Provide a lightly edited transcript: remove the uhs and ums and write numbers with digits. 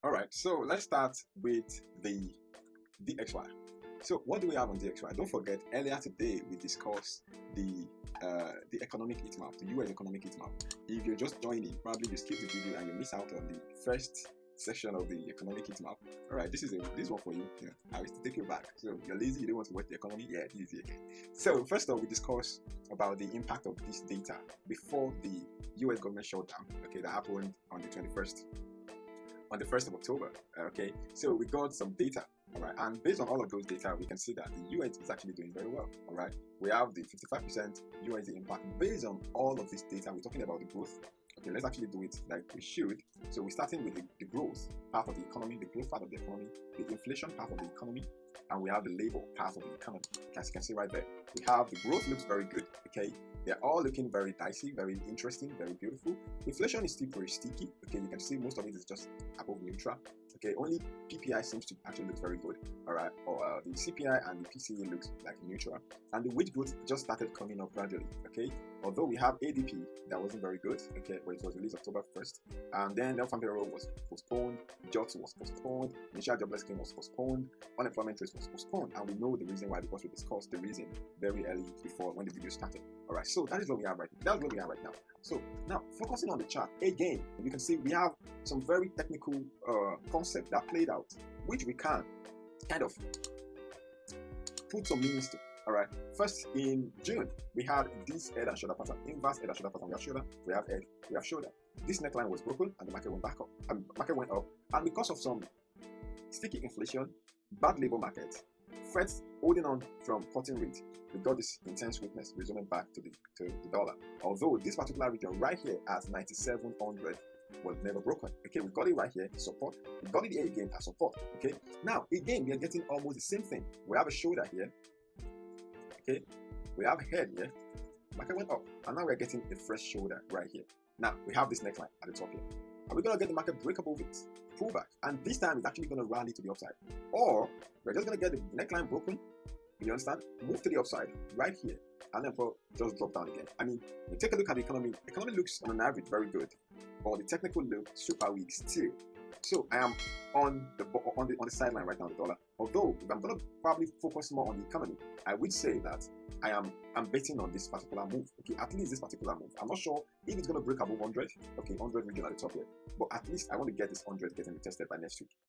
All right, so let's start with the DXY. So what do we have on DXY? Don't forget, earlier today we discussed the economic heat map, the US economic heat map. If you're just joining, probably you skip the video and you miss out on the first section of the economic heat map. All right, this one for you. Yeah, I will take you back. So you're lazy, you don't want to watch the economy. Yeah, this is it. So first off, we discussed about the impact of this data before the US government shutdown. Okay, that happened on the 21st. On the 1st of October. Okay, so we got some data. All right, and based on all of those data, we can see that the US is actually doing very well. All right, we have the 55% USD impact based on all of this data. We're talking about the growth. Okay, let's actually do it like we should. So we're starting with the growth part of the economy, the growth part of the economy, the inflation part of the economy, and we have the labor part of the economy. As you can see right there, we have the growth looks very good. Okay, they're all looking very dicey, very interesting, very beautiful. Inflation is still pretty sticky. Okay, you can see most of it is just above neutral. Okay, only PPI seems to actually look very good. All right, or the CPI and the PCE looks like neutral, and the wage growth just started coming up gradually. Okay, although we have ADP that wasn't very good. Okay, but it was released October 1st, and then the farm payroll was postponed, jobs was postponed, initial jobless claim was postponed, unemployment rate was postponed, and we know the reason why because we discussed the reason very early before when the video started. All right, so that is what we have right now. That's what we have right now. So now focusing on the chart again, you can see we have some very technical concept that played out, which we can kind of put some meanings to. All right, first in June we had this head and shoulder pattern, inverse head and shoulder pattern. We have shoulder, we have head, we have shoulder. This neckline was broken and the market went back up. And market went up, and because of some sticky inflation, bad labor market, Fed holding on from cutting rate, we got this intense weakness resuming back to the dollar. Although this particular region right here at 9,700 was never broken. Okay, we got it right here, support. We got it here again as support. Okay, now again we are getting almost the same thing. We have a shoulder here. Okay, we have a head here. Market went up, and now we're getting a fresh shoulder right here. Now we have this neckline at the top here. Are we gonna get the market break above it, pull back, and this time it's actually gonna rally to the upside, or we're just gonna get the neckline broken? You understand? Move to the upside right here, and then just drop down again. I mean, you take a look at the economy. Economy looks on an average very good, but the technical look super weak still. So I am on the sideline right now, the dollar. Although if I'm gonna probably focus more on the economy, I would say that I'm betting on this particular move. Okay, at least this particular move. I'm not sure if it's gonna break above 100. Okay, 100 region at the top here, but at least I want to get this 100 getting tested by next week.